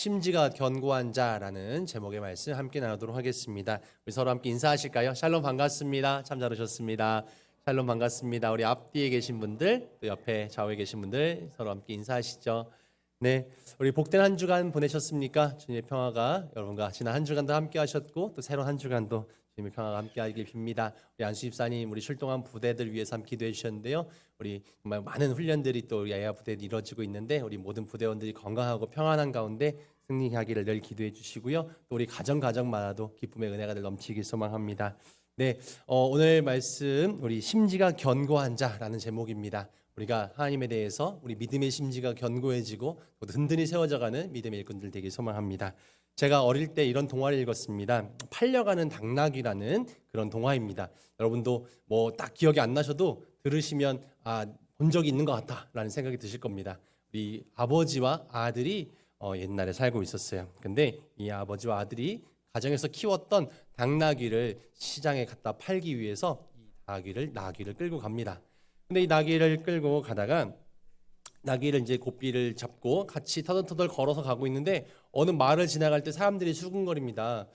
심지가 견고한 자라는 제목의 말씀 함께 나누도록 하겠습니다. 우리 서로 함께 인사하실까요? 샬롬 반갑습니다. 참 잘 오셨습니다. 샬롬 반갑습니다. 우리 앞뒤에 계신 분들, 또 옆에 좌우에 계신 분들 서로 함께 인사하시죠. 네, 우리 복된 한 주간 보내셨습니까? 주님의 평화가 여러분과 지난 한 주간도 함께 하셨고 또 새로운 한 주간도 주님의 평화가 함께 하길 빕니다. 우리 안수 집사님, 우리 출동한 부대들 위해서 함께 기도해 주셨는데요. 우리 정말 많은 훈련들이 또 우리 야야 부대에 이루어지고 있는데 우리 모든 부대원들이 건강하고 평안한 가운데 승리하기를 늘 기도해 주시고요. 또 우리 가정마다도 기쁨의 은혜가 늘 넘치길 소망합니다. 네, 오늘 말씀 우리 심지가 견고한 자라는 제목입니다. 우리가 하나님에 대해서 우리 믿음의 심지가 견고해지고 또 든든히 세워져가는 믿음의 일꾼들 되길 소망합니다. 제가 어릴 때 이런 동화를 읽었습니다. 팔려가는 당나귀라는 그런 동화입니다. 여러분도 뭐 딱 기억이 안 나셔도 들으시면 본 적이 있는 것 같다라는 생각이 드실 겁니다. 우리 아버지와 아들이 옛날에 살고 있었어요. 근데 이 아버지와 아들이 가정에서 키웠던 당나귀를 시장에 갖다 팔기 위해서 이 나귀를 끌고 갑니다. 근데 이 나귀를 끌고 가다가 나귀를 이제 고삐를 잡고 같이 터덜터덜 걸어서 가고 있는데 어느 마을을 지나갈 때 사람들이 수군거립니다.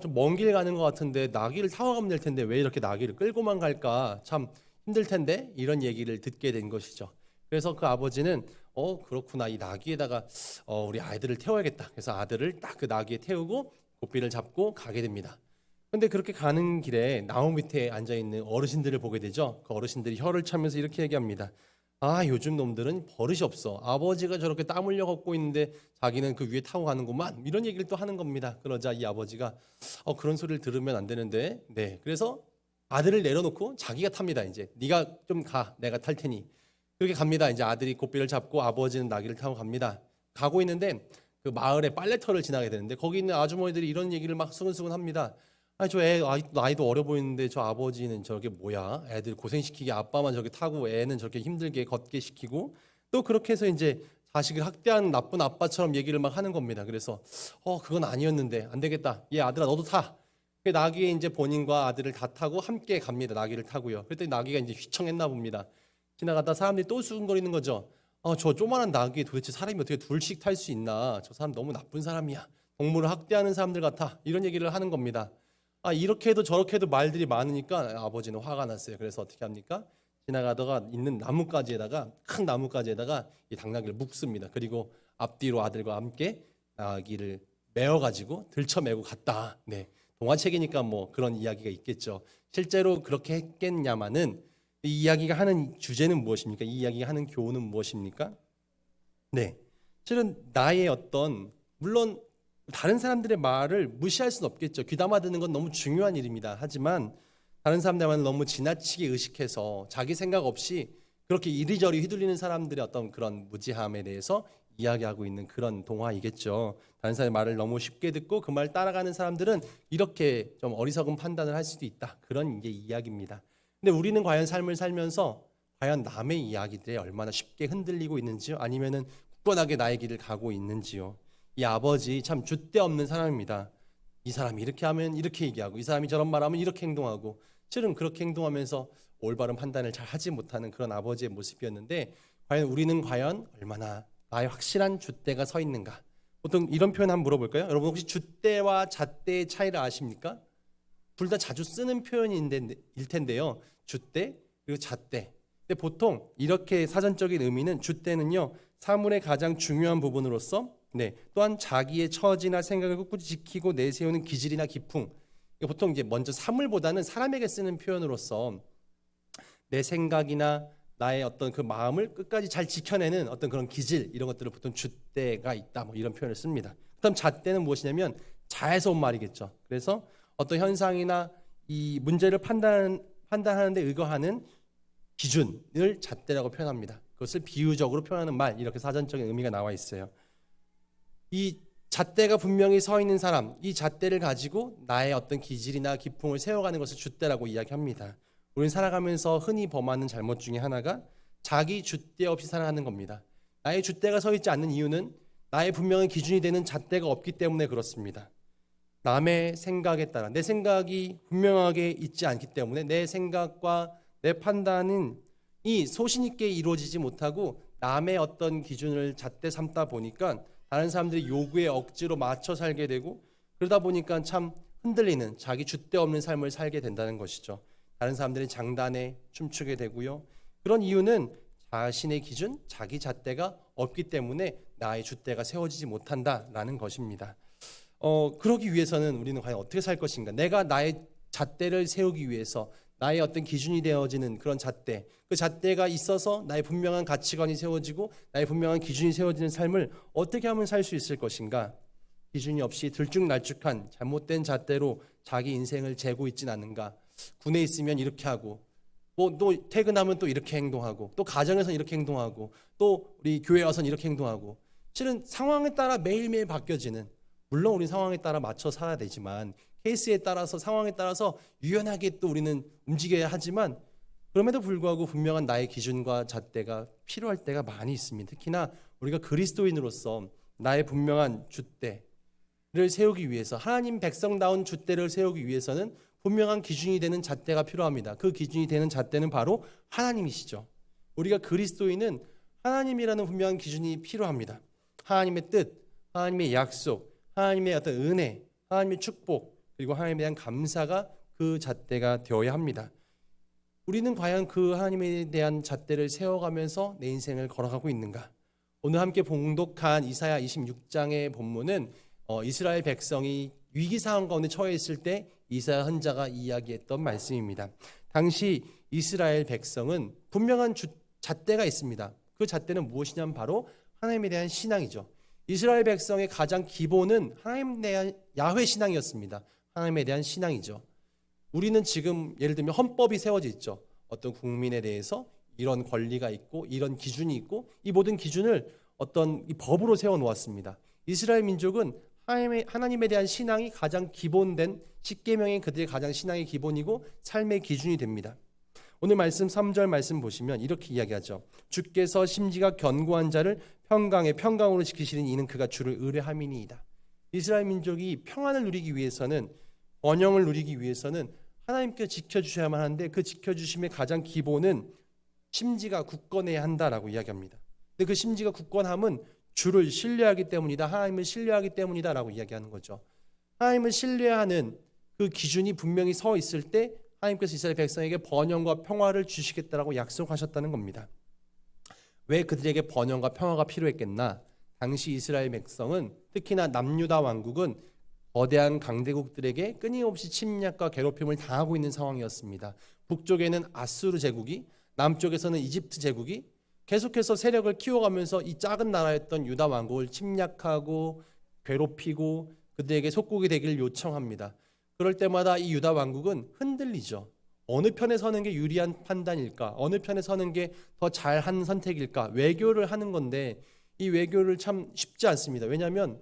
좀 먼 길 가는 것 같은데 나귀를 타고 가면 될 텐데 왜 이렇게 나귀를 끌고만 갈까? 참 힘들 텐데 이런 얘기를 듣게 된 것이죠. 그래서 그 아버지는 그렇구나, 이 나귀에다가 우리 아이들을 태워야겠다. 그래서 아들을 딱 그 나귀에 태우고 고삐를 잡고 가게 됩니다. 근데 그렇게 가는 길에 나무 밑에 앉아 있는 어르신들을 보게 되죠. 그 어르신들이 혀를 차면서 이렇게 얘기합니다. 요즘 놈들은 버릇이 없어. 아버지가 저렇게 땀 흘려 걷고 있는데 자기는 그 위에 타고 가는구만. 이런 얘기를 또 하는 겁니다. 그러자 이 아버지가 그런 소리를 들으면 안 되는데, 네, 그래서 아들을 내려놓고 자기가 탑니다. 이제 네가 좀 가, 내가 탈 테니. 그렇게 갑니다. 이제 아들이 고삐를 잡고 아버지는 나귀를 타고 갑니다. 가고 있는데 그 마을에 빨래터를 지나게 되는데 거기 있는 아주머니들이 이런 얘기를 막 수근수근 합니다. 저 애 나이도 어려 보이는데 저 아버지는 저게 뭐야? 애들 고생시키게 아빠만 저렇게 타고 애는 저렇게 힘들게 걷게 시키고 또 그렇게 해서 이제 자식을 학대하는 나쁜 아빠처럼 얘기를 막 하는 겁니다. 그래서 그건 아니었는데 안 되겠다. 얘 아들아 너도 타. 나귀에 이제 본인과 아들을 다 타고 함께 갑니다. 나귀를 타고요. 그랬더니 나귀가 이제 휘청했나 봅니다. 지나가다 사람들이 또 수군거리는 거죠. 저 조그만한 나귀에 도대체 사람이 어떻게 둘씩 탈 수 있나? 저 사람 너무 나쁜 사람이야. 동물을 학대하는 사람들 같아. 이런 얘기를 하는 겁니다. 이렇게 해도 저렇게 해도 말들이 많으니까 아버지는 화가 났어요. 그래서 어떻게 합니까? 지나가다가 있는 큰 나뭇가지에다가 이 당나귀를 묶습니다. 그리고 앞뒤로 아들과 함께 나귀를 메어가지고 들쳐메고 갔다. 네, 동화책이니까 뭐 그런 이야기가 있겠죠. 실제로 그렇게 했겠냐마는 이 이야기가 하는 주제는 무엇입니까? 이 이야기가 하는 교훈은 무엇입니까? 네, 실은 나의 물론 다른 사람들의 말을 무시할 수는 없겠죠. 귀담아 듣는 건 너무 중요한 일입니다. 하지만 다른 사람들의 말을 너무 지나치게 의식해서 자기 생각 없이 그렇게 이리저리 휘둘리는 사람들의 어떤 그런 무지함에 대해서 이야기하고 있는 그런 동화이겠죠. 다른 사람의 말을 너무 쉽게 듣고 그 말 따라가는 사람들은 이렇게 좀 어리석은 판단을 할 수도 있다. 그런 이제 이야기입니다. 근데 우리는 과연 삶을 살면서 과연 남의 이야기들에 얼마나 쉽게 흔들리고 있는지요? 아니면은 굳건하게 나의 길을 가고 있는지요? 이 아버지 참 줏대 없는 사람입니다. 이 사람이 이렇게 하면 이렇게 얘기하고 이 사람이 저런 말하면 이렇게 행동하고 실은 그렇게 행동하면서 올바른 판단을 잘 하지 못하는 그런 아버지의 모습이었는데 우리는 과연 얼마나 나의 확실한 줏대가 서 있는가? 보통 이런 표현 한번 물어볼까요? 여러분 혹시 줏대와 잣대의 차이를 아십니까? 둘 다 자주 쓰는 표현일 텐데요. 줏대 그리고 잣대. 근데 보통 이렇게 사전적인 의미는 줏대는요, 사물의 가장 중요한 부분으로서 또한 자기의 처지나 생각을 꿋꿋이 지키고 내세우는 기질이나 기풍. 보통 이제 먼저 사물보다는 사람에게 쓰는 표현으로서 내 생각이나 나의 어떤 그 마음을 끝까지 잘 지켜내는 어떤 그런 기질, 이런 것들을 보통 줏대가 있다, 뭐 이런 표현을 씁니다. 그다음 잣대는 무엇이냐면 자에서 온 말이겠죠. 그래서 어떤 현상이나 이 문제를 판단하는 데 의거하는 기준을 잣대라고 표현합니다. 그것을 비유적으로 표현하는 말, 이렇게 사전적인 의미가 나와 있어요. 이 잣대가 분명히 서 있는 사람, 이 잣대를 가지고 나의 어떤 기질이나 기풍을 세워가는 것을 줏대라고 이야기합니다. 우리는 살아가면서 흔히 범하는 잘못 중에 하나가 자기 줏대 없이 살아가는 겁니다. 나의 줏대가 서 있지 않는 이유는 나의 분명한 기준이 되는 잣대가 없기 때문에 그렇습니다. 남의 생각에 따라 내 생각이 분명하게 있지 않기 때문에 내 생각과 내 판단은 이 소신 있게 이루어지지 못하고 남의 어떤 기준을 잣대 삼다 보니까 다른 사람들의 요구에 억지로 맞춰 살게 되고, 그러다 보니까 참 흔들리는 자기 줏대 없는 삶을 살게 된다는 것이죠. 다른 사람들의 장단에 춤추게 되고요. 그런 이유는 자신의 기준, 자기 잣대가 없기 때문에 나의 줏대가 세워지지 못한다라는 것입니다. 그러기 위해서는 우리는 과연 어떻게 살 것인가? 내가 나의 잣대를 세우기 위해서 나의 어떤 기준이 되어지는 그런 잣대, 그 잣대가 있어서 나의 분명한 가치관이 세워지고 나의 분명한 기준이 세워지는 삶을 어떻게 하면 살 수 있을 것인가? 기준이 없이 들쭉날쭉한 잘못된 잣대로 자기 인생을 재고 있진 않은가? 군에 있으면 이렇게 하고, 또 퇴근하면 또 이렇게 행동하고, 또 가정에서는 이렇게 행동하고, 또 우리 교회 와서는 이렇게 행동하고, 실은 상황에 따라 매일매일 바뀌어지는, 물론 우리 상황에 따라 맞춰 살아야 되지만 케이스에 따라서 상황에 따라서 유연하게 또 우리는 움직여야 하지만, 그럼에도 불구하고 분명한 나의 기준과 잣대가 필요할 때가 많이 있습니다. 특히나 우리가 그리스도인으로서 나의 분명한 줏대를 세우기 위해서, 하나님 백성다운 줏대를 세우기 위해서는 분명한 기준이 되는 잣대가 필요합니다. 그 기준이 되는 잣대는 바로 하나님이시죠. 우리가 그리스도인은 하나님이라는 분명한 기준이 필요합니다. 하나님의 뜻, 하나님의 약속, 하나님의 어떤 은혜, 하나님의 축복, 그리고 하나님에 대한 감사가 그 잣대가 되어야 합니다. 우리는 과연 그 하나님에 대한 잣대를 세워가면서 내 인생을 걸어가고 있는가? 오늘 함께 봉독한 이사야 26장의 본문은 이스라엘 백성이 위기 상황 가운데 처해 있을 때 이사야 선지자가 이야기했던 말씀입니다. 당시 이스라엘 백성은 분명한 잣대가 있습니다. 그 잣대는 무엇이냐면 바로 하나님에 대한 신앙이죠. 이스라엘 백성의 가장 기본은 하나님에 대한 야훼 신앙이었습니다. 하나님에 대한 신앙이죠. 우리는 지금 예를 들면 헌법이 세워져 있죠. 어떤 국민에 대해서 이런 권리가 있고 이런 기준이 있고, 이 모든 기준을 어떤 이 법으로 세워 놓았습니다. 이스라엘 민족은 하나님에 대한 신앙이 가장 기본된 십계명이 그들의 가장 신앙의 기본이고 삶의 기준이 됩니다. 오늘 말씀 3절 말씀 보시면 이렇게 이야기하죠. 주께서 심지가 견고한 자를 평강으로 지키시는 이는 그가 주를 의뢰함이니이다. 이스라엘 민족이 평안을 누리기 위해서는, 번영을 누리기 위해서는 하나님께 지켜주셔야만 하는데, 그 지켜주심의 가장 기본은 심지가 굳건해야 한다라고 이야기합니다. 근데 그 심지가 굳건함은 주를 신뢰하기 때문이다, 하나님을 신뢰하기 때문이다라고 이야기하는 거죠. 하나님을 신뢰하는 그 기준이 분명히 서 있을 때 하나님께서 이스라엘 백성에게 번영과 평화를 주시겠다라고 약속하셨다는 겁니다. 왜 그들에게 번영과 평화가 필요했겠나? 당시 이스라엘 백성은, 특히나 남유다 왕국은 거대한 강대국들에게 끊임없이 침략과 괴롭힘을 당하고 있는 상황이었습니다. 북쪽에는 아수르 제국이, 남쪽에서는 이집트 제국이 계속해서 세력을 키워가면서 이 작은 나라였던 유다 왕국을 침략하고 괴롭히고 그들에게 속국이 되기를 요청합니다. 그럴 때마다 이 유다 왕국은 흔들리죠. 어느 편에 서는 게 유리한 판단일까? 어느 편에 서는 게 더 잘한 선택일까? 외교를 하는 건데 이 외교를 참 쉽지 않습니다. 왜냐하면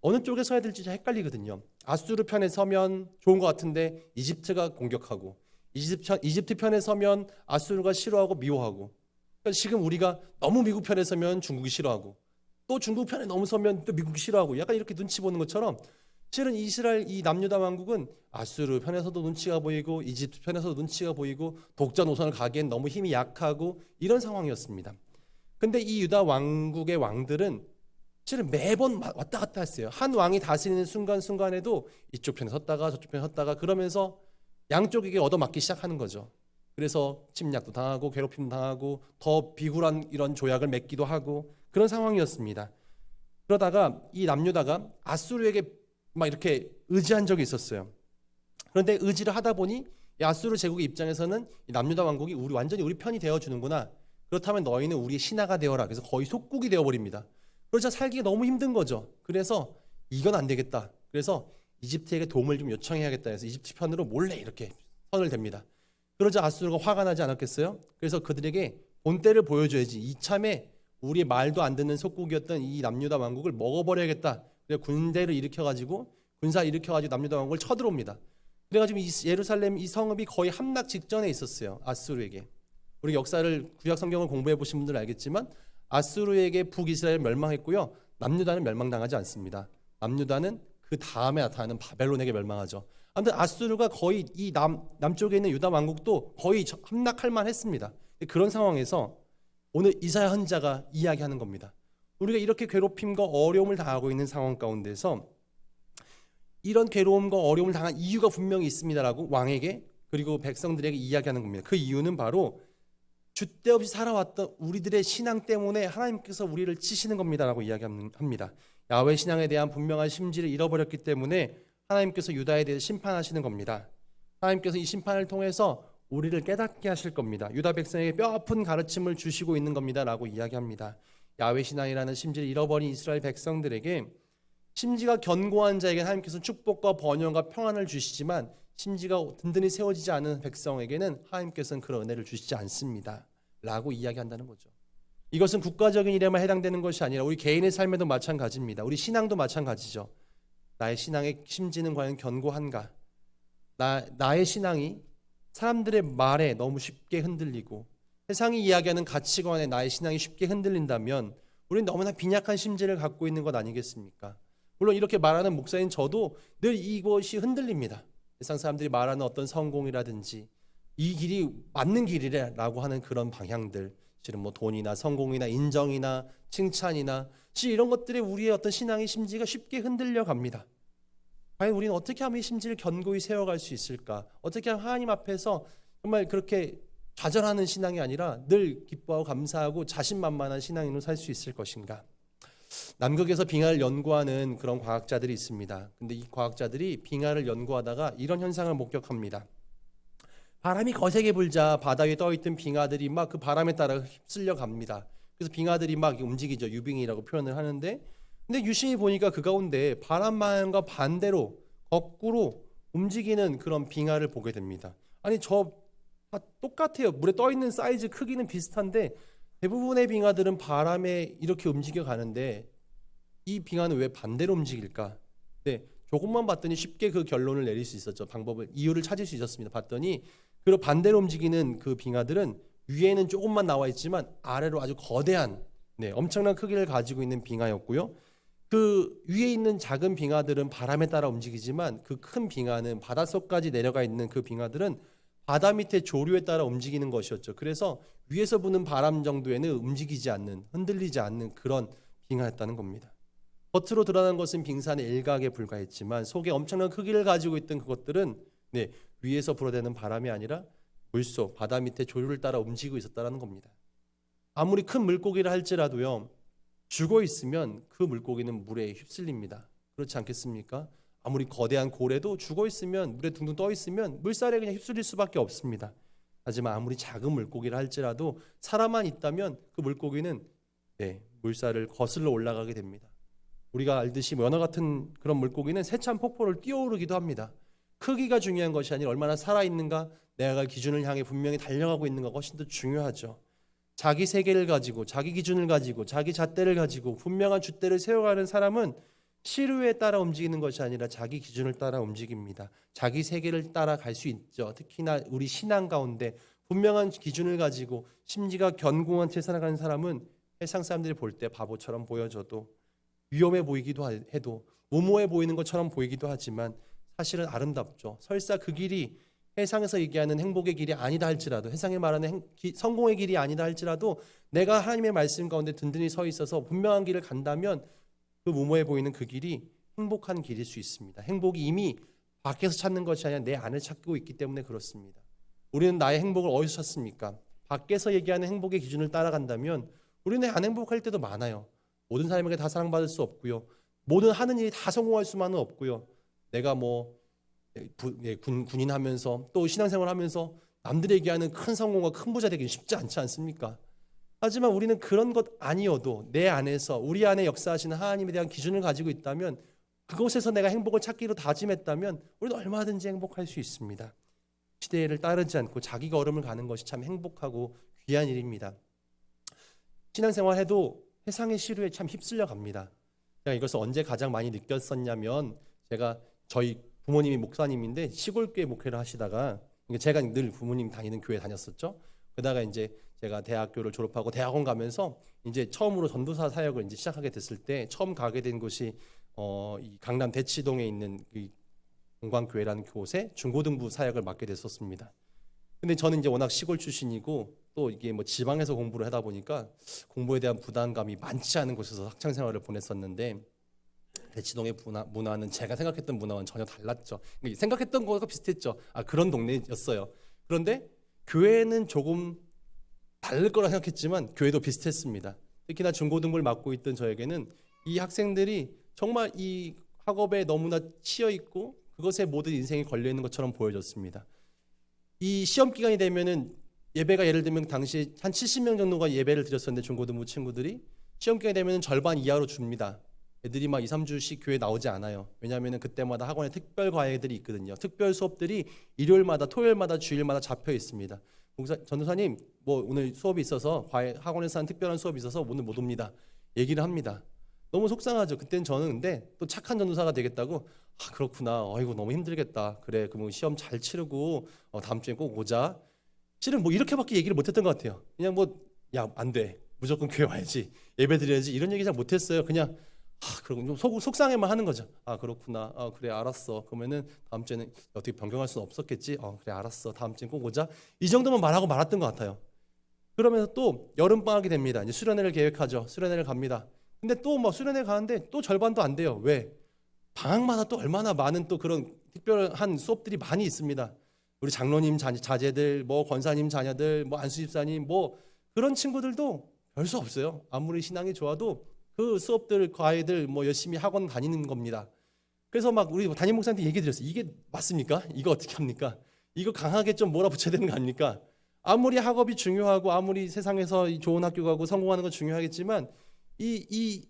어느 쪽에 서야 될지 잘 헷갈리거든요. 아수르 편에 서면 좋은 것 같은데 이집트가 공격하고, 이집트 편에 서면 아수르가 싫어하고 미워하고, 그러니까 지금 우리가 너무 미국 편에 서면 중국이 싫어하고, 또 중국 편에 너무 서면 또 미국이 싫어하고, 약간 이렇게 눈치 보는 것처럼 실은 이스라엘 이 남유다 왕국은 아수르 편에서도 눈치가 보이고 이집트 편에서도 눈치가 보이고 독자 노선을 가기엔 너무 힘이 약하고 이런 상황이었습니다. 근데 이 유다 왕국의 왕들은 실은 매번 왔다 갔다 했어요. 한 왕이 다스리는 순간순간에도 이쪽 편에 섰다가 저쪽 편에 섰다가, 그러면서 양쪽에게 얻어맞기 시작하는 거죠. 그래서 침략도 당하고 괴롭힘도 당하고 더 비굴한 이런 조약을 맺기도 하고 그런 상황이었습니다. 그러다가 이 남유다가 아수르에게 막 이렇게 의지한 적이 있었어요. 그런데 의지를 하다 보니 이 아수르 제국의 입장에서는 이 남유다 왕국이 완전히 우리 편이 되어주는구나, 그렇다면 너희는 우리의 신하가 되어라. 그래서 거의 속국이 되어버립니다. 그러자 살기가 너무 힘든 거죠. 그래서 이건 안 되겠다. 그래서 이집트에게 도움을 좀 요청해야겠다 해서 이집트 편으로 몰래 이렇게 선을 댑니다. 그러자 아수르가 화가 나지 않았겠어요? 그래서 그들에게 본때를 보여줘야지, 이참에 우리의 말도 안 듣는 속국이었던 이 남유다 왕국을 먹어버려야겠다. 그래서 군사를 일으켜가지고 남유다 왕국을 쳐들어옵니다. 그래가지고 이 예루살렘 이 성읍이 거의 함락 직전에 있었어요. 아수르에게. 우리 역사를, 구약 성경을 공부해 보신 분들은 알겠지만 아수르에게 북이스라엘 멸망했고요. 남유다는 멸망당하지 않습니다. 남유다는 그 다음에 나타나는 바벨론에게 멸망하죠. 아무튼 아수르가 거의 이 남쪽에 있는 유다 왕국도 거의 함락할 만했습니다. 그런 상황에서 오늘 이사야 선지자가 이야기하는 겁니다. 우리가 이렇게 괴롭힘과 어려움을 당하고 있는 상황 가운데서 이런 괴로움과 어려움을 당한 이유가 분명히 있습니다라고 왕에게 그리고 백성들에게 이야기하는 겁니다. 그 이유는 바로 줏대 없이 살아왔던 우리들의 신앙 때문에 하나님께서 우리를 치시는 겁니다라고 이야기합니다. 야훼 신앙에 대한 분명한 심지를 잃어버렸기 때문에 하나님께서 유다에 대해 심판하시는 겁니다. 하나님께서 이 심판을 통해서 우리를 깨닫게 하실 겁니다. 유다 백성에게 뼈아픈 가르침을 주시고 있는 겁니다라고 이야기합니다. 야훼 신앙이라는 심지를 잃어버린 이스라엘 백성들에게 심지가 견고한 자에게 하나님께서 축복과 번영과 평안을 주시지만 심지가 든든히 세워지지 않은 백성에게는 하나님께서는 그런 은혜를 주시지 않습니다 라고 이야기한다는 거죠. 이것은 국가적인 일에만 해당되는 것이 아니라 우리 개인의 삶에도 마찬가지입니다. 우리 신앙도 마찬가지죠. 나의 신앙의 심지는 과연 견고한가? 나의 신앙이 사람들의 말에 너무 쉽게 흔들리고 세상이 이야기하는 가치관에 나의 신앙이 쉽게 흔들린다면 우리는 너무나 빈약한 심지를 갖고 있는 것 아니겠습니까? 물론 이렇게 말하는 목사인 저도 늘 이것이 흔들립니다. 세상 사람들이 말하는 어떤 성공이라든지 이 길이 맞는 길이라고 하는 그런 방향들, 실은 뭐 돈이나 성공이나 인정이나 칭찬이나 이런 것들에 우리의 어떤 신앙의 심지가 쉽게 흔들려 갑니다. 과연 우리는 어떻게 하면 이 심지를 견고히 세워갈 수 있을까? 어떻게 하면 하나님 앞에서 정말 그렇게 좌절하는 신앙이 아니라 늘 기뻐하고 감사하고 자신만만한 신앙인으로 살 수 있을 것인가? 남극에서 빙하를 연구하는 그런 과학자들이 있습니다. 근데 이 과학자들이 빙하를 연구하다가 이런 현상을 목격합니다. 바람이 거세게 불자 바다 위에 떠있던 빙하들이 막 그 바람에 따라 휩쓸려 갑니다. 그래서 빙하들이 막 움직이죠. 유빙이라고 표현을 하는데, 근데 유심히 보니까 그 가운데 바람 방향과 반대로 거꾸로 움직이는 그런 빙하를 보게 됩니다. 아니 다 똑같아요. 물에 떠있는 사이즈 크기는 비슷한데 대부분의 빙하들은 바람에 이렇게 움직여 가는데 이 빙하는 왜 반대로 움직일까? 네, 조금만 봤더니 쉽게 그 결론을 내릴 수 있었죠. 이유를 찾을 수 있었습니다. 봤더니 그 반대로 움직이는 그 빙하들은 위에는 조금만 나와 있지만 아래로 아주 거대한 엄청난 크기를 가지고 있는 빙하였고요. 그 위에 있는 작은 빙하들은 바람에 따라 움직이지만 그 큰 빙하는 바닷속까지 내려가 있는 그 빙하들은 바다 밑에 조류에 따라 움직이는 것이었죠. 그래서 위에서 부는 바람 정도에는 움직이지 않는, 흔들리지 않는 그런 빙하였다는 겁니다. 겉으로 드러난 것은 빙산의 일각에 불과했지만 속에 엄청난 크기를 가지고 있던 그것들은 위에서 불어대는 바람이 아니라 물속, 바다 밑에 조류를 따라 움직이고 있었다는 겁니다. 아무리 큰 물고기를 할지라도요, 죽어 있으면 그 물고기는 물에 휩쓸립니다. 그렇지 않겠습니까? 아무리 거대한 고래도 죽어 있으면, 물에 둥둥 떠 있으면 물살에 그냥 휩쓸릴 수밖에 없습니다. 하지만 아무리 작은 물고기를 할지라도 사람만 있다면 그 물고기는 물살을 거슬러 올라가게 됩니다. 우리가 알듯이 연어 같은 그런 물고기는 세찬 폭포를 뛰어오르기도 합니다. 크기가 중요한 것이 아니라 얼마나 살아있는가, 내가 갈 기준을 향해 분명히 달려가고 있는가 훨씬 더 중요하죠. 자기 세계를 가지고, 자기 기준을 가지고, 자기 잣대를 가지고 분명한 줏대를 세워가는 사람은 시류에 따라 움직이는 것이 아니라 자기 기준을 따라 움직입니다. 자기 세계를 따라 갈 수 있죠. 특히나 우리 신앙 가운데 분명한 기준을 가지고 심지가 견고한 채 살아가는 사람은 세상 사람들이 볼 때 바보처럼 보여져도, 위험해 보이기도 해도, 무모해 보이는 것처럼 보이기도 하지만 사실은 아름답죠. 설사 그 길이 세상에서 얘기하는 행복의 길이 아니다 할지라도, 세상에 말하는 성공의 길이 아니다 할지라도 내가 하나님의 말씀 가운데 든든히 서 있어서 분명한 길을 간다면 그 무모해 보이는 그 길이 행복한 길일 수 있습니다. 행복이 이미 밖에서 찾는 것이 아니라 내 안에 찾고 있기 때문에 그렇습니다. 우리는 나의 행복을 어디서 찾습니까? 밖에서 얘기하는 행복의 기준을 따라간다면 우리는 안 행복할 때도 많아요. 모든 사람에게 다 사랑받을 수 없고요. 모든 하는 일이 다 성공할 수만은 없고요. 내가 군인 하면서 또 신앙생활 하면서 남들이 얘기하는 큰 성공과 큰 부자 되기는 쉽지 않지 않습니까? 하지만 우리는 그런 것 아니어도 내 안에서 우리 안에 역사하시는 하나님에 대한 기준을 가지고 있다면, 그곳에서 내가 행복을 찾기로 다짐했다면 우리는 얼마든지 행복할 수 있습니다. 시대를 따르지 않고 자기 걸음을 가는 것이 참 행복하고 귀한 일입니다. 신앙생활 해도 세상의 시류에 참 휩쓸려 갑니다. 제가 이것을 언제 가장 많이 느꼈었냐면, 제가 저희 부모님이 목사님인데 시골교회 목회를 하시다가, 제가 늘 부모님 다니는 교회 다녔었죠. 그러다가 이제 제가 대학교를 졸업하고 대학원 가면서 이제 처음으로 전도사 사역을 이제 시작하게 됐을 때 처음 가게 된 곳이 이 강남 대치동에 있는 이 동광교회라는 곳에 중고등부 사역을 맡게 됐었습니다. 근데 저는 이제 워낙 시골 출신이고 또 이게 뭐 지방에서 공부를 하다 보니까 공부에 대한 부담감이 많지 않은 곳에서 학창 생활을 보냈었는데 대치동의 문화는 제가 생각했던 문화와는 전혀 달랐죠. 그러니까 생각했던 거가 비슷했죠. 그런 동네였어요. 그런데 교회는 조금 다를 거라 생각했지만 교회도 비슷했습니다. 특히나 중고등부를 맡고 있던 저에게는 이 학생들이 정말 이 학업에 너무나 치여 있고 그것에 모든 인생이 걸려 있는 것처럼 보여졌습니다. 이 시험 기간이 되면은 예배가 예를 들면 당시 한 70명 정도가 예배를 드렸었는데 중고등부 친구들이 시험 기간이 되면은 절반 이하로 줍니다. 애들이 막 2, 3주씩 교회 나오지 않아요. 왜냐하면 그때마다 학원에 특별 과외들이 있거든요. 특별 수업들이 일요일마다 토요일마다 주일마다 잡혀 있습니다. 전도사님 뭐 오늘 수업이 있어서 학원에서 한 특별한 수업이 있어서 오늘 못 옵니다. 얘기를 합니다. 너무 속상하죠. 그때는 저는 근데 또 착한 전도사가 되겠다고 그렇구나. 아이고 너무 힘들겠다. 그래 그럼 시험 잘 치르고 다음 주에 꼭 오자. 실은 뭐 이렇게밖에 얘기를 못했던 것 같아요. 그냥 뭐 야 안 돼. 무조건 교회 와야지. 예배 드려야지. 이런 얘기 잘 못했어요. 그냥 그러고 좀 속상해만 하는 거죠. 그렇구나. 그래 알았어. 그러면은 다음 주에는 어떻게 변경할 수는 없었겠지. 그래 알았어. 다음 주에 꼭 오자. 이 정도만 말하고 말았던 것 같아요. 그러면서 또 여름 방학이 됩니다. 이제 수련회를 계획하죠. 수련회를 갑니다. 근데 또 뭐 수련회 가는데 또 절반도 안 돼요. 왜? 방학마다 또 얼마나 많은 또 그런 특별한 수업들이 많이 있습니다. 우리 장로님 자제들, 뭐 권사님 자녀들, 뭐 안수집사님, 뭐 그런 친구들도 별 수 없어요. 아무리 신앙이 좋아도 그 수업들, 과외들 뭐 열심히 학원 다니는 겁니다. 그래서 막 우리 담임 목사한테 얘기 드렸어요. 이게 맞습니까? 이거 어떻게 합니까? 이거 강하게 좀 몰아붙여야 되는 거 아닙니까? 아무리 학업이 중요하고 아무리 세상에서 좋은 학교 가고 성공하는 건 중요하겠지만 이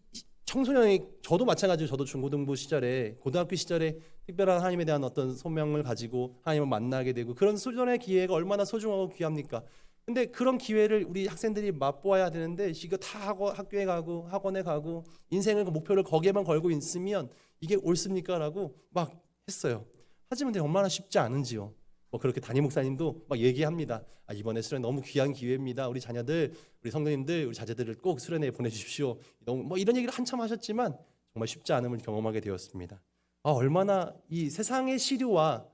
청소년이 저도 마찬가지로 저도 중고등부 시절에 고등학교 시절에 특별한 하나님에 대한 어떤 소명을 가지고 하나님을 만나게 되고 그런 소전의 기회가 얼마나 소중하고 귀합니까? 근데 그런 기회를 우리 학생들이 맛보아야 되는데 이거 다 학교에 가고 학원에 가고 인생의 목표를 거기에만 걸고 있으면 이게 옳습니까? 라고 막 했어요. 하지만 얼마나 쉽지 않은지요. 뭐 그렇게 담임 목사님도 막 얘기합니다. 이번에 수련 너무 귀한 기회입니다. 우리 자녀들, 우리 성도님들, 우리 자제들을 꼭 수련회에 보내주십시오. 너무 뭐 이런 얘기를 한참 하셨지만 정말 쉽지 않음을 경험하게 되었습니다. 얼마나 이 세상의 시류와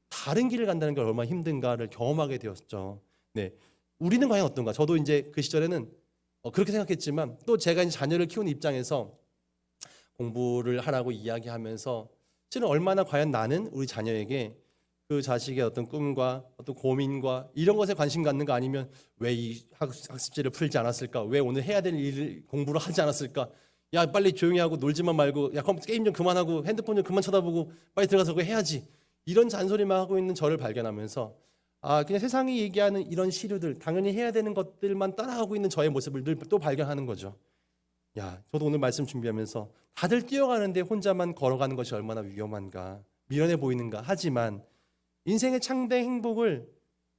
다른 길을 간다는 게 얼마나 힘든가를 경험하게 되었죠. 네, 우리는 과연 어떤가? 저도 이제 그 시절에는 그렇게 생각했지만 또 제가 이제 자녀를 키우는 입장에서 공부를 하라고 이야기하면서 실은 얼마나 과연 나는 우리 자녀에게 그 자식의 어떤 꿈과 어떤 고민과 이런 것에 관심 갖는 거 아니면 왜 이 학습지를 풀지 않았을까? 왜 오늘 해야 될 일을 공부를 하지 않았을까? 야 빨리 조용히 하고 놀지만 말고 야 게임 좀 그만하고 핸드폰 좀 그만 쳐다보고 빨리 들어가서 그거 해야지. 이런 잔소리만 하고 있는 저를 발견하면서 그냥 세상이 얘기하는 이런 시류들 당연히 해야 되는 것들만 따라가고 있는 저의 모습을 늘 또 발견하는 거죠. 야 저도 오늘 말씀 준비하면서 다들 뛰어가는데 혼자만 걸어가는 것이 얼마나 위험한가 미련해 보이는가 하지만 인생의 창대 행복을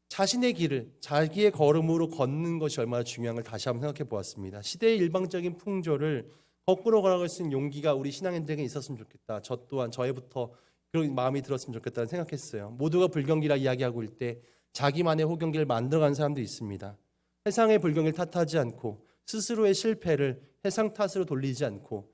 자신의 길을 자기의 걸음으로 걷는 것이 얼마나 중요한 걸 다시 한번 생각해 보았습니다. 시대의 일방적인 풍조를 거꾸로 걸어갈 수 있는 용기가 우리 신앙인들에게 있었으면 좋겠다. 저 또한 저에부터 그런 마음이 들었으면 좋겠다는 생각했어요. 모두가 불경기라 이야기하고 있을 때 자기만의 호경기를 만들어가는 사람도 있습니다. 세상의 불경기를 탓하지 않고 스스로의 실패를 세상 탓으로 돌리지 않고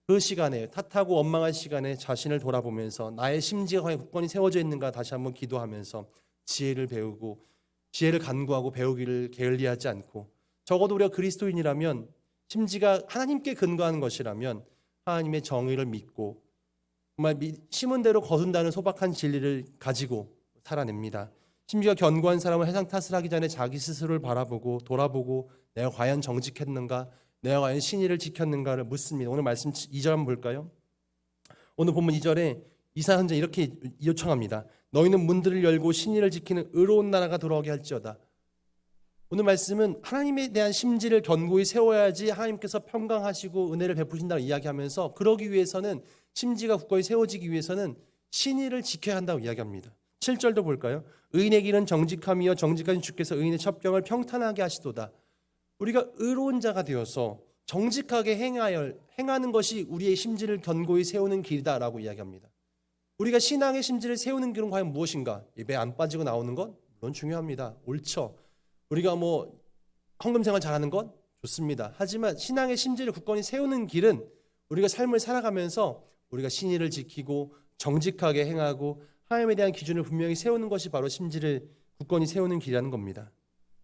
그 시간에 탓하고 원망할 시간에 자신을 돌아보면서 나의 심지가 과연 굳건히 세워져 있는가 다시 한번 기도하면서 지혜를 배우고 지혜를 간구하고 배우기를 게을리하지 않고 적어도 우리가 그리스도인이라면 심지가 하나님께 근거하는 것이라면 하나님의 정의를 믿고 정말 심은 대로 거둔다는 소박한 진리를 가지고 살아냅니다. 심지가 견고한 사람은 세상 탓을 하기 전에 자기 스스로를 바라보고 돌아보고 내가 과연 정직했는가 내가 과연 신의를 지켰는가를 묻습니다. 오늘 말씀 2절 한번 볼까요? 오늘 본문 2절에 이사야 선지자 이렇게 요청합니다. 너희는 문들을 열고 신의를 지키는 의로운 나라가 돌아오게 할지어다. 오늘 말씀은 하나님에 대한 심지를 견고히 세워야지 하나님께서 평강하시고 은혜를 베푸신다고 이야기하면서 그러기 위해서는 심지가 굳건히 세워지기 위해서는 신의를 지켜야 한다고 이야기합니다. 7절도 볼까요? 의인의 길은 정직함이여 정직한 주께서 의인의 첩경을 평탄하게 하시도다. 우리가 의로운 자가 되어서 정직하게 행하는 것이 우리의 심지를 견고히 세우는 길이다라고 이야기합니다. 우리가 신앙의 심지를 세우는 길은 과연 무엇인가? 입에 안 빠지고 나오는 것? 물론 중요합니다. 옳죠. 우리가 뭐 헌금생활 잘하는 것? 좋습니다. 하지만 신앙의 심지를 굳건히 세우는 길은 우리가 삶을 살아가면서 우리가 신의를 지키고 정직하게 행하고 하나님에 대한 기준을 분명히 세우는 것이 바로 심지를 굳건히 세우는 길이라는 겁니다.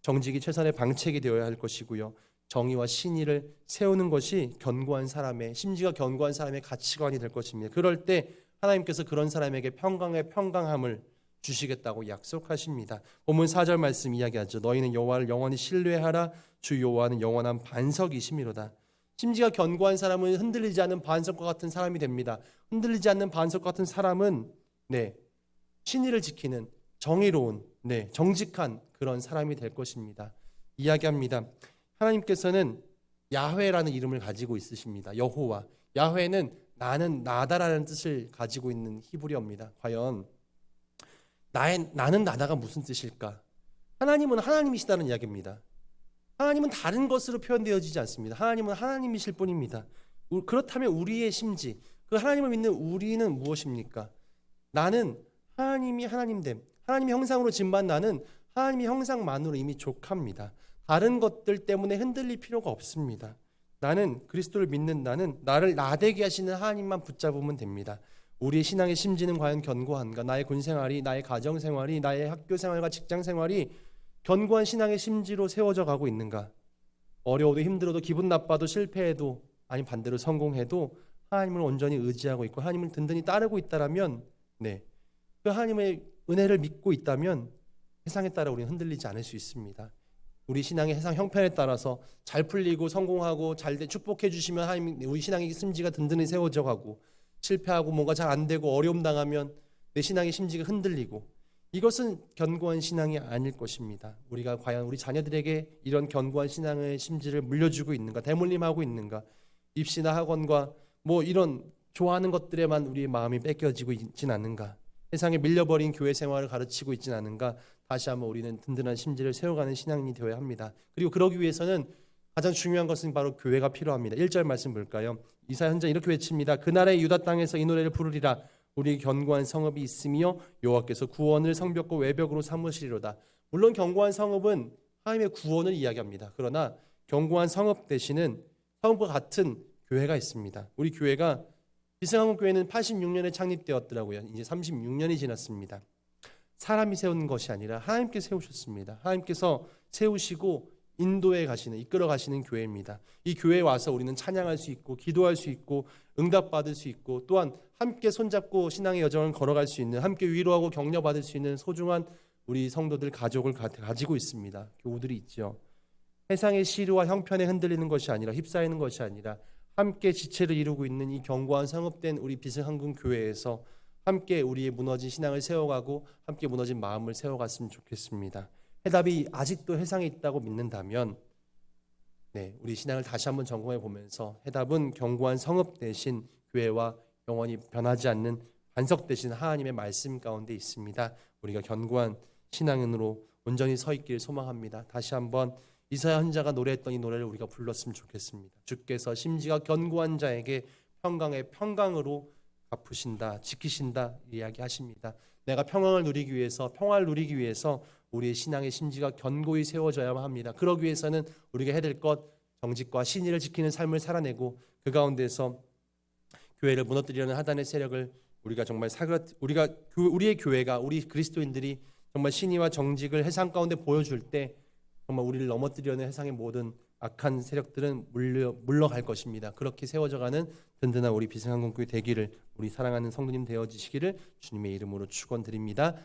정직이 최선의 방책이 되어야 할 것이고요. 정의와 신의를 세우는 것이 견고한 사람의, 심지가 견고한 사람의 가치관이 될 것입니다. 그럴 때 하나님께서 그런 사람에게 평강의 평강함을 주시겠다고 약속하십니다. 본문 4절 말씀 이야기하죠. 너희는 여호와를 영원히 신뢰하라. 주 여호와는 영원한 반석이심이로다. 심지가 견고한 사람은 흔들리지 않는 반석과 같은 사람이 됩니다. 흔들리지 않는 반석과 같은 사람은 신의를 지키는 정의로운 정직한 그런 사람이 될 것입니다. 이야기합니다. 하나님께서는 야훼라는 이름을 가지고 있으십니다. 여호와. 야훼는 나는 나다라는 뜻을 가지고 있는 히브리어입니다. 과연 나는 나다가 무슨 뜻일까? 하나님은 하나님이시다는 이야기입니다. 하나님은 다른 것으로 표현되어지지 않습니다. 하나님은 하나님이실 뿐입니다. 그렇다면 우리의 심지, 그 하나님을 믿는 우리는 무엇입니까? 나는 하나님이 하나님됨, 하나님의 형상으로 짓만 나는 하나님의 형상만으로 이미 족합니다. 다른 것들 때문에 흔들릴 필요가 없습니다. 나는 그리스도를 믿는 나는 나를 나되게 하시는 하나님만 붙잡으면 됩니다. 우리의 신앙의 심지는 과연 견고한가? 나의 군생활이, 나의 가정생활이, 나의 학교생활과 직장생활이 견고한 신앙의 심지로 세워져 가고 있는가? 어려워도 힘들어도 기분 나빠도 실패해도 아니 반대로 성공해도 하나님을 온전히 의지하고 있고 하나님을 든든히 따르고 있다라면 그 하나님의 은혜를 믿고 있다면 세상에 따라 우리는 흔들리지 않을 수 있습니다. 우리 신앙의 세상 형편에 따라서 잘 풀리고 성공하고 잘 축복해 주시면 하나님 우리 신앙의 심지가 든든히 세워져 가고 실패하고 뭔가 잘 안 되고 어려움 당하면 내 신앙의 심지가 흔들리고 이것은 견고한 신앙이 아닐 것입니다. 우리가 과연 우리 자녀들에게 이런 견고한 신앙의 심지를 물려주고 있는가? 대물림하고 있는가? 입시나 학원과 이런 좋아하는 것들에만 우리의 마음이 뺏겨지고 있진 않는가? 세상에 밀려버린 교회 생활을 가르치고 있진 않은가? 다시 한번 우리는 든든한 심지를 세워가는 신앙인이 되어야 합니다. 그리고 그러기 위해서는 가장 중요한 것은 바로 교회가 필요합니다. 1절 말씀 볼까요? 이사야 선지자 이렇게 외칩니다. 그날의 유다 땅에서 이 노래를 부르리라. 우리 견고한 성읍이 있으며 여호와께서 구원을 성벽과 외벽으로 삼으시리로다. 물론 견고한 성읍은 하나님의 구원을 이야기합니다. 그러나 견고한 성읍 대신은 성읍과 같은 교회가 있습니다. 우리 교회가 비승한국교회는 86년에 창립되었더라고요. 이제 36년이 지났습니다. 사람이 세운 것이 아니라 하나님께 세우셨습니다. 하나님께서 세우시고 인도해 가시는, 이끌어 가시는 교회입니다. 이 교회에 와서 우리는 찬양할 수 있고 기도할 수 있고 응답받을 수 있고 또한 함께 손잡고 신앙의 여정을 걸어갈 수 있는, 함께 위로하고 격려받을 수 있는 소중한 우리 성도들 가족을 가지고 있습니다. 교우들이 있죠. 세상의 시류와 형편에 흔들리는 것이 아니라 휩싸이는 것이 아니라 함께 지체를 이루고 있는 이 견고한 성읍된 우리 비승한국 교회에서 함께 우리의 무너진 신앙을 세워가고 함께 무너진 마음을 세워갔으면 좋겠습니다. 해답이 아직도 세상에 있다고 믿는다면 우리 신앙을 다시 한번 점검해 보면서 해답은 견고한 성읍 대신 교회와 영원히 변하지 않는 반석 대신 하나님의 말씀 가운데 있습니다. 우리가 견고한 신앙인으로 온전히 서 있기를 소망합니다. 다시 한번 이사야 선지자가 노래했던 이 노래를 우리가 불렀으면 좋겠습니다. 주께서 심지가 견고한 자에게 평강의 평강으로 갚으신다, 지키신다 이야기하십니다. 내가 평안을 누리기 위해서, 평화를 누리기 위해서 우리의 신앙의 심지가 견고히 세워져야만 합니다. 그러기 위해서는 우리가 해야 될 것, 정직과 신의를 지키는 삶을 살아내고 그 가운데서 교회를 무너뜨리려는 하단의 세력을 우리가 정말 우리의 교회가, 우리 그리스도인들이 정말 신의와 정직을 세상 가운데 보여줄 때 정말 우리를 넘어뜨리려는 세상의 모든 악한 세력들은 물러갈 것입니다. 그렇게 세워져가는 든든한 우리 비승한국교회 되기를, 우리 사랑하는 성도님 되어지시기를 주님의 이름으로 축원드립니다.